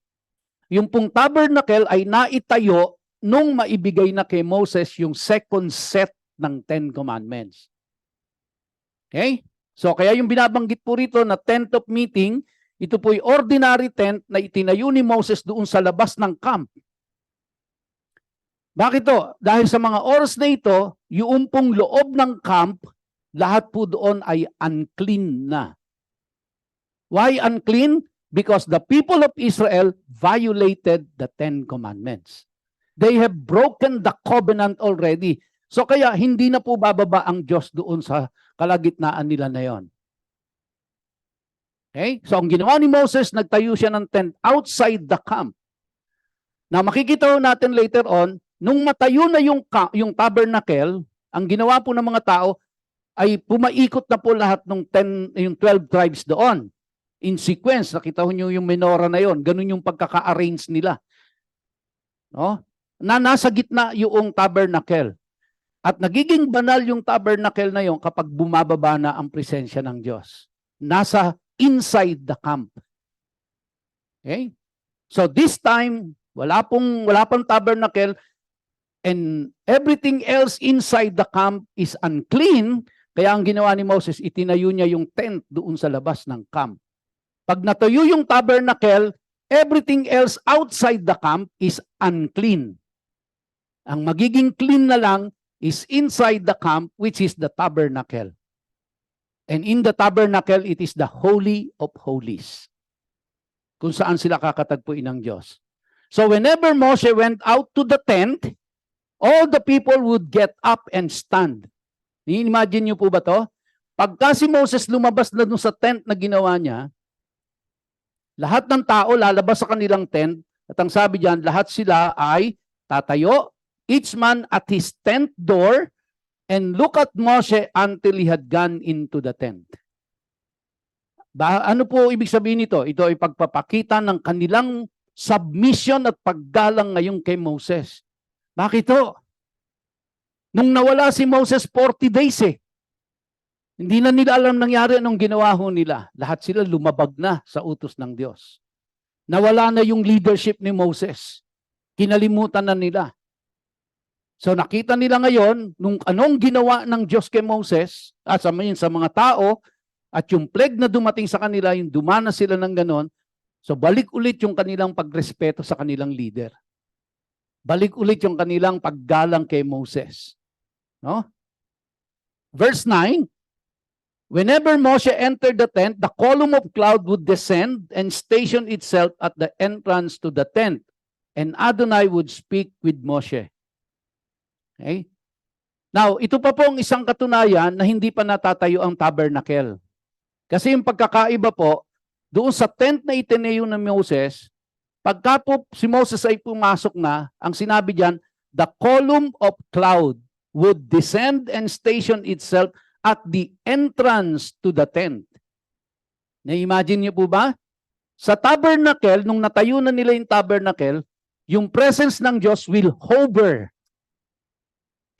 Yung pong tabernacle ay naitayo nung maibigay na kay Moses yung second set ng Ten Commandments. Okay? So kaya yung binabanggit po rito na tent of meeting, ito po'y ordinary tent na itinayo ni Moses doon sa labas ng camp. Bakit to? Dahil sa mga oras na ito, yung pong loob ng camp, lahat po doon ay unclean na. Why unclean? Because the people of Israel violated the Ten Commandments. They have broken the covenant already. So kaya hindi na po bababa ang Diyos doon sa kalagitnaan nila na yon. Okay? So ang ginawa ni Moses, nagtayo siya ng tent outside the camp. Na makikita natin later on, nung matayo na yung tabernacle, ang ginawa po ng mga tao ay pumaikot na po lahat ng 12 tribes doon. In sequence, nakita niyo yung menorah na yon, ganun yung pagkaka-arrange nila. No? Na nasa gitna yung tabernacle. At nagiging banal yung tabernacle na yon kapag bumababa na ang presensya ng Diyos. Nasa inside the camp. Okay? So this time, wala pang tabernacle and everything else inside the camp is unclean. Kaya ang ginawa ni Moses, itinayo niya yung tent doon sa labas ng camp. Pag natuyo yung tabernacle, everything else outside the camp is unclean. Ang magiging clean na lang is inside the camp, which is the tabernacle. And in the tabernacle, it is the Holy of Holies, kung saan sila kakatagpuin ng Diyos. So whenever Moshe went out to the tent, all the people would get up and stand. I-imagine niyo po ba to? Pagka si Moses lumabas na dun sa tent na ginawa niya, lahat ng tao lalabas sa kanilang tent, at ang sabi diyan, lahat sila ay tatayo, each man at his tent door, and look at Moshe until he had gone into the tent. Ano po ibig sabihin nito? Ito ay pagpapakita ng kanilang submission at paggalang ngayon kay Moses. Bakit to? Nung nawala si Moses, 40 days eh. Hindi na nila alam nangyari anong ginawa ho nila. Lahat sila lumabag na sa utos ng Diyos. Nawala na yung leadership ni Moses. Kinalimutan na nila. So nakita nila ngayon, nung anong ginawa ng Diyos kay Moses, sa mga tao, at yung plague na dumating sa kanila, yung dumana sila ng ganon, so balik ulit yung kanilang pagrespeto sa kanilang leader. Balik ulit yung kanilang paggalang kay Moses. No? Verse 9, whenever Moshe entered the tent, the column of cloud would descend and station itself at the entrance to the tent, and Adonai would speak with Moshe. Okay? Now, ito pa pong isang katunayan na hindi pa natatayo ang tabernacle. Kasi yung pagkakaiba po, doon sa tent na itinayo ng Moses, pagka po si Moses ay pumasok na, ang sinabi diyan, the column of cloud would descend and station itself at the entrance to the tent. Na-imagine niyo po ba? Sa tabernacle, nung natayo na nila yung tabernacle, yung presence ng Diyos will hover.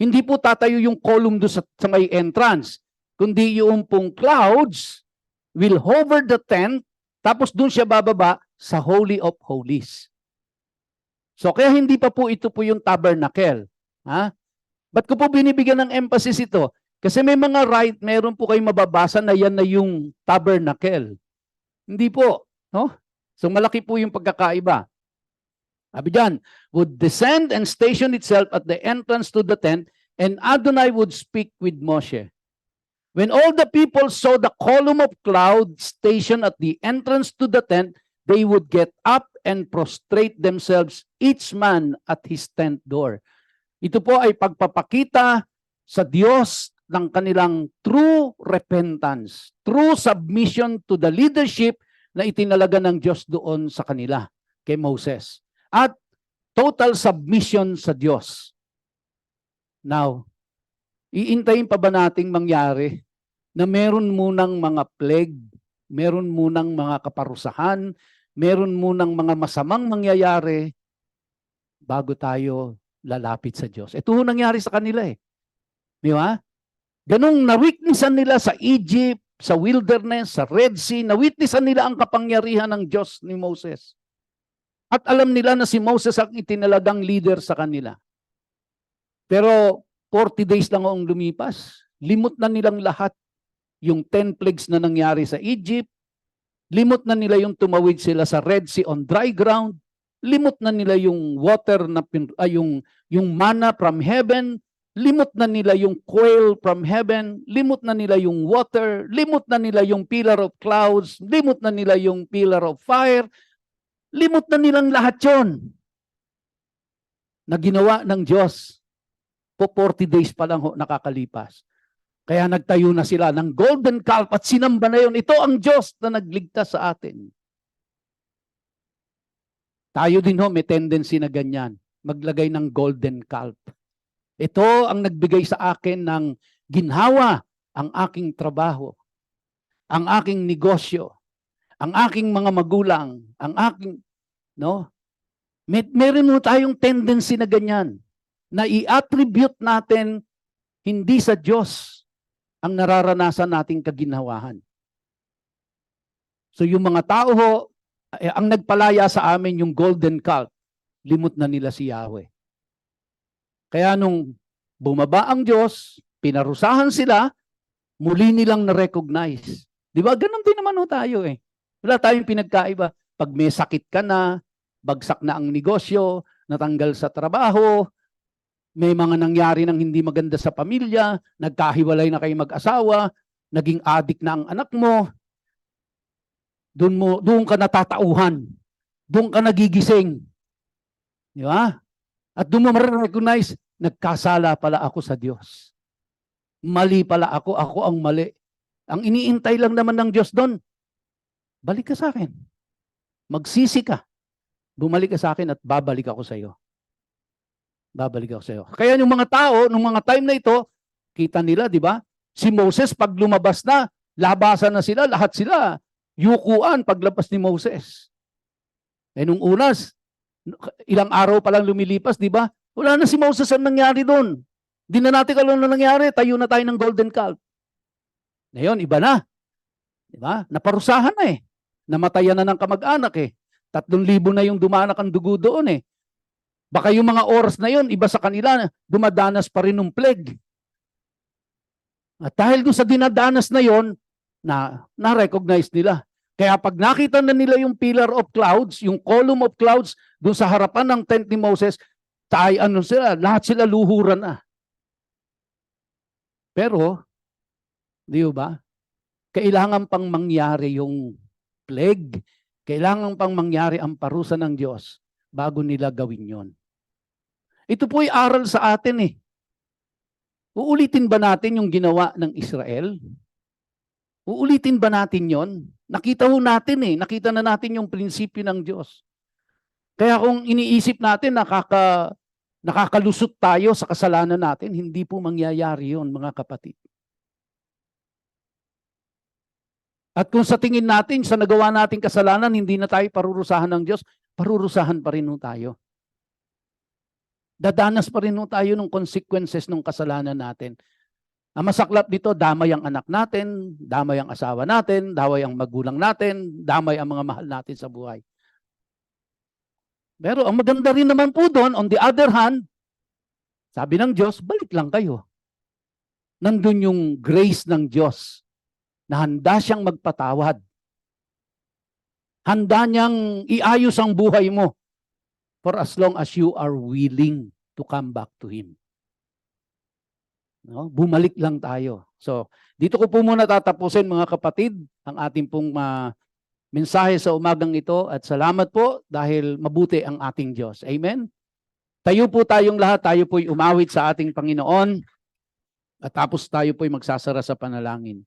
Hindi po tatayo yung column doon sa may entrance, kundi yung pong clouds will hover the tent, tapos doon siya bababa sa Holy of Holies. So kaya hindi pa po ito po yung tabernacle. Ha? Ba't ko po binibigyan ng emphasis ito? Kasi may mga meron po kayong mababasa na yan na yung tabernacle. Hindi po. No? So malaki po yung pagkakaiba. Sabi dyan, would descend and station itself at the entrance to the tent, and Adonai would speak with Moshe. When all the people saw the column of cloud stationed at the entrance to the tent, they would get up and prostrate themselves, each man at his tent door. Ito po ay pagpapakita sa Diyos ng kanilang true repentance, true submission to the leadership na itinalaga ng Diyos doon sa kanila, kay Moses. At total submission sa Diyos. Now, iintayin pa ba nating mangyari na meron munang mga plague, meron munang mga kaparusahan, meron munang mga masamang mangyayari bago tayo lalapit sa Diyos? Ito ho nangyari sa kanila eh. Di ba? Ganong na-witnessan nila sa Egypt, sa wilderness, sa Red Sea, na-witnessan nila ang kapangyarihan ng Diyos ni Moses. At alam nila na si Moses ang itinalagang leader sa kanila. Pero 40 days lang ang lumipas. Limot na nilang lahat yung 10 plagues na nangyari sa Egypt. Limot na nila yung tumawid sila sa Red Sea on dry ground. Limot na nila yung water na yung manna from heaven. Limot na nila yung quail from heaven. Limot na nila yung water. Limot na nila yung pillar of clouds. Limot na nila yung pillar of fire. Limot na nilang lahat yon na ginawa ng Diyos. Po 40 days pa lang nakakalipas. Kaya nagtayo na sila ng golden calf at sinamba na yun. Ito ang Diyos na nagligtas sa atin. Tayo din may tendency na ganyan. Maglagay ng golden calf. Ito ang nagbigay sa akin ng ginhawa, ang aking trabaho, ang aking negosyo, ang aking mga magulang, ang aking, no? Meron mo tayong tendency na ganyan, na i-attribute natin hindi sa Diyos ang nararanasan nating kaginhawahan. So yung mga tao ang nagpalaya sa amin yung golden calf, limot na nila si Yahweh. Kaya nung bumaba ang Diyos, pinarusahan sila, muli nilang na-recognize. Di ba? Ganun din naman tayo eh. Wala tayong pinagkaiba. Pag may sakit ka na, bagsak na ang negosyo, natanggal sa trabaho, may mga nangyari ng hindi maganda sa pamilya, nagkahiwalay na kayo mag-asawa, naging addict na ang anak mo, doon ka natatauhan, doon ka nagigising. Di ba? At doon mo ma-recognize, nagkasala pala ako sa Diyos. Mali pala ako ang mali. Ang iniintay lang naman ng Diyos doon, balik ka sa akin. Magsisi ka. Bumalik ka sa akin at babalik ako sa iyo. Babalik ako sa iyo. Kaya yung mga tao, nung mga time na ito, kita nila, di ba? Si Moses, pag lumabas na, labasan na sila, lahat sila, yukuan paglabas ni Moses. Eh nung unas, ilang araw pa lang lumilipas, di ba? Wala na si Moses ang nangyari doon. Di na natin alam na nangyari, tayo na tayo ng golden calf. Ngayon, iba na. Di ba? Naparusahan na eh. Namatayan na ng kamag-anak eh. 3,000 na yung dumanak ang dugo doon eh. Baka yung mga oras na yon, iba sa kanila, dumadanas pa rin ng plague. At dahil doon sa dinadanas na yon, na-recognize nila. Kaya pag nakita na nila yung pillar of clouds, yung column of clouds, doon sa harapan ng tent ni Moses, lahat sila luhuran na. Pero, di ba? Kailangan pang mangyari yung plague. Kailangan pang mangyari ang parusa ng Diyos bago nila gawin yon. Ito po ay aral sa atin eh. Uulitin ba natin yung ginawa ng Israel? Uulitin ba natin yon? Nakita ho natin eh. Nakita na natin yung prinsipyo ng Diyos. Kaya kung iniisip natin nakakalusot tayo sa kasalanan natin, hindi po mangyayari yon, mga kapatid. At kung sa tingin natin, sa nagawa nating kasalanan, hindi na tayo parurusahan ng Diyos, parurusahan pa rin tayo. Dadanas pa rin tayo ng consequences ng kasalanan natin. Ang masaklap dito, damay ang anak natin, damay ang asawa natin, damay ang magulang natin, damay ang mga mahal natin sa buhay. Pero ang maganda rin naman po doon, on the other hand, sabi ng Diyos, balik lang kayo. Nandun yung grace ng Diyos na handa siyang magpatawad. Handa niyang iayos ang buhay mo for as long as you are willing to come back to Him. No? Bumalik lang tayo. So, dito ko po muna tatapusin, mga kapatid, ang ating pong mensahe sa umagang ito, at salamat po dahil mabuti ang ating Diyos. Amen? Tayo po tayong lahat, tayo po'y umawit sa ating Panginoon at tapos tayo po'y magsasara sa panalangin.